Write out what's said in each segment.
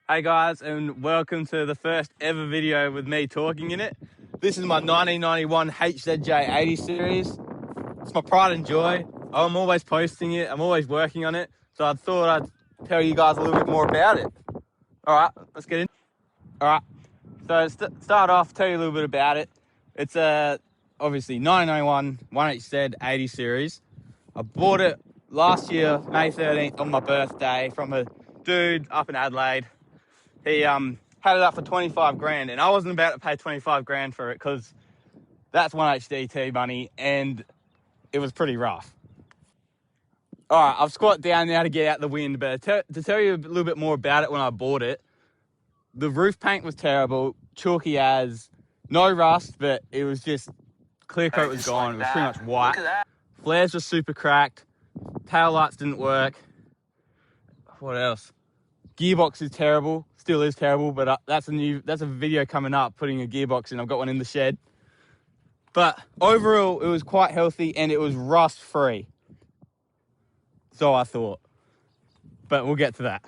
Hey guys, and welcome to the first ever video with me talking in it. This is my 1991 Hzj80 series. It's my pride and joy. I'm always posting it, I'm always working on it. So I thought I'd tell you guys a little bit more about it. All right, let's get in. All right, so start off, tell you a little bit about it. It's obviously 1991 1HZ80 series. I bought it last year, May 13th, on my birthday from a dude up in Adelaide. He had it up for 25 grand, and I wasn't about to pay 25 grand for it because that's 1HDT money, and it was pretty rough. All right, I've squatted down now to get out the wind, but to tell you a little bit more about it when I bought it, the roof paint was terrible, chalky as, no rust, but it was just, clear coat was gone, it was pretty much white. Flares were super cracked, tail lights didn't work. What else? Gearbox is terrible, still is terrible, but that's a video coming up, putting a gearbox in. I've got one in the shed. But overall, it was quite healthy and it was rust free. So I thought, but we'll get to that.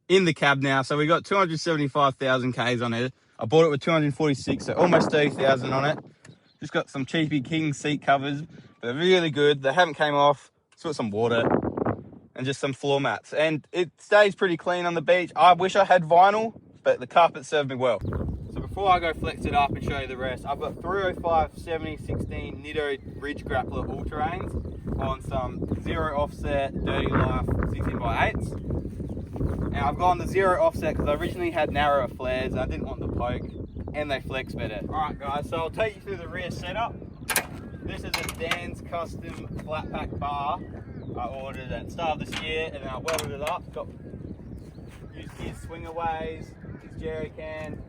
In the cab now, so we got 275,000 Ks on it. I bought it with 246, so almost 30,000 on it. Just got some cheapy King seat covers. They're really good. They haven't came off. Just put some water and just some floor mats, and it stays pretty clean on the beach. I wish I had vinyl, but the carpet served me well. So before I go flex it up and show you the rest, I've got 305 7016 Nitto Ridge Grappler all-terrains on some zero offset Dirty Life 16x8s. And I've gone the zero offset because I originally had narrower flares and I didn't want the poke, and they flex better. All right guys, so I'll take you through the rear setup. This is a Dan's custom flat pack bar I ordered at the start of this year, and then I welded it up. Used his swingaways, his jerry can.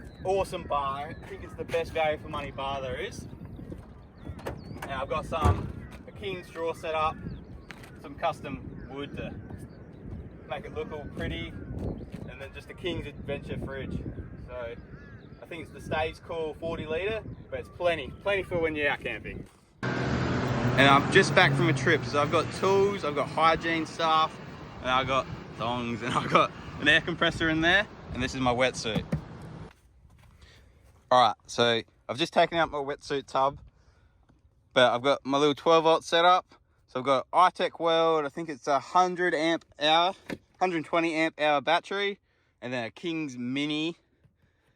It's awesome bar. I think it's the best value for money bar there is. And I've got a King straw set up, some custom wood to make it look all pretty, and then just a King's Adventure fridge. So I think it's the Stage Cool 40 litre, but it's plenty for when you're out camping. And I'm just back from a trip, so I've got tools, I've got hygiene stuff, and I've got thongs, and I've got an air compressor in there, and this is my wetsuit. Alright, so I've just taken out my wetsuit tub, but I've got my little 12 volt setup. So I've got iTech Weld, I think it's a 100 amp hour, 120 amp hour battery, and then a King's Mini,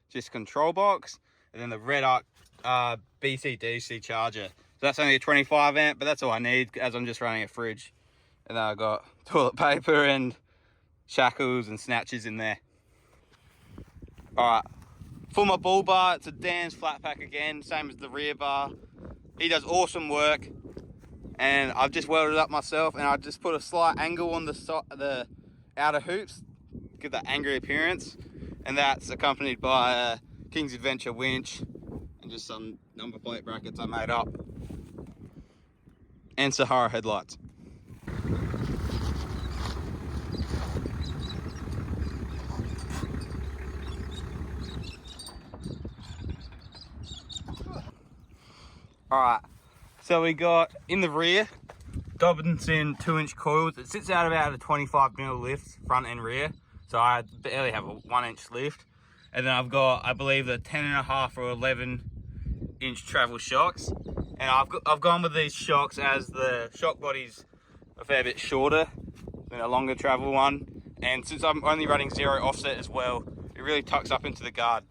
just control box, and then the Red Arc BC-DC charger. So that's only a 25 amp, but that's all I need as I'm just running a fridge. And then I've got toilet paper and shackles and snatches in there. All right, for my bull bar, it's a Dan's flat pack again, same as the rear bar. He does awesome work, and I've just welded it up myself, and I just put a slight angle on the outer hoops, give that angry appearance, and that's accompanied by a King's Adventure winch and just some number plate brackets I made up, and Sahara headlights. Alright, so we got in the rear, Dobinson 2-inch coils. It sits out about a 25mm lift, front and rear. So I barely have a 1-inch lift. And then I've got, I believe, the 10.5 or 11-inch travel shocks. And I've gone with these shocks as the shock body's a fair bit shorter than a longer travel one. And since I'm only running zero offset as well, it really tucks up into the guard.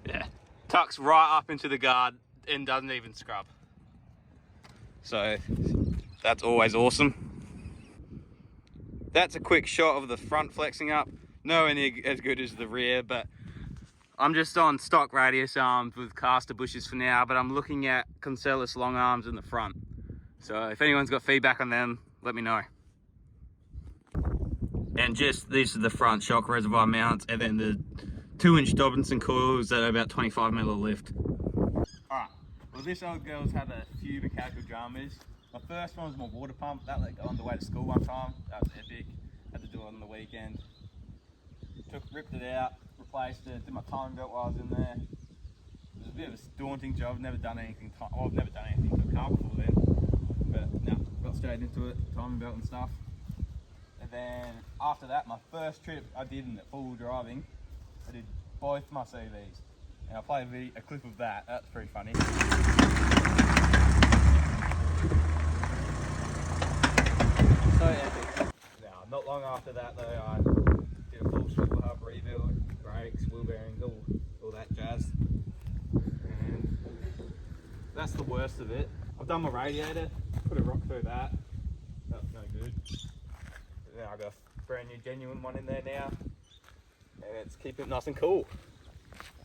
Yeah, tucks right up into the guard and doesn't even scrub. So that's always awesome. That's a quick shot of the front flexing up. Nowhere near as good as the rear, but I'm just on stock radius arms with caster bushes for now, but I'm looking at Concellus long arms in the front. So if anyone's got feedback on them, let me know. And just these are the front shock reservoir mounts, and then the 2-inch Dobinson coils that are about 25mm lift. Alright, well this old girl's had a few mechanical dramas. My first one was my water pump. That let go on the way to school one time. That was epic. Had to do it on the weekend. Ripped it out, replaced it, did my timing belt while I was in there. It was a bit of a daunting job. I've never done anything to a car before then. But no, got straight into it, timing belt and stuff. And then after that, my first trip I did in full driving, I did both my CVs. And I'll play a clip of that. That's pretty funny. So epic. Now, not long after that though, I did a full swivel hub rebuild, brakes, wheel bearings, all that jazz. And that's the worst of it. I've done my radiator, put a rock through that. That's no good. But then I got a brand new genuine one in there now, and it's keeping it nice and cool.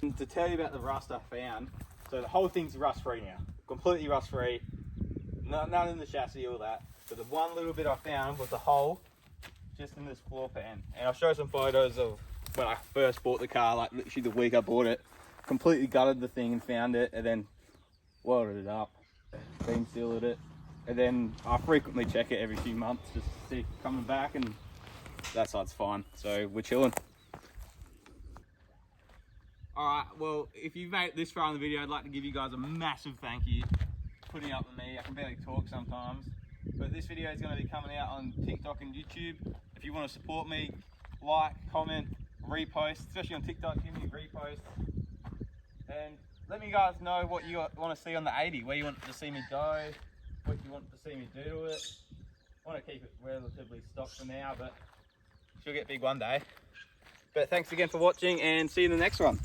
And to tell you about the rust I found, so the whole thing's rust free now, completely rust free. None in the chassis, all that. But the one little bit I found was a hole just in this floor pan. And I'll show some photos of when I first bought the car, like literally the week I bought it. Completely gutted the thing and found it, and then welded it up, beam sealed it. And then I frequently check it every few months just to see if it's coming back, and that side's fine. So we're chilling. Alright, well, if you've made it this far in the video, I'd like to give you guys a massive thank you for putting up with me. I can barely talk sometimes. But this video is going to be coming out on TikTok and YouTube. If you want to support me, like, comment, repost, especially on TikTok, give me a repost. And let me guys know what you want to see on the 80, where you want to see me go, what you want to see me do to it. I want to keep it relatively stock for now, but she'll get big one day. But thanks again for watching, and see you in the next one.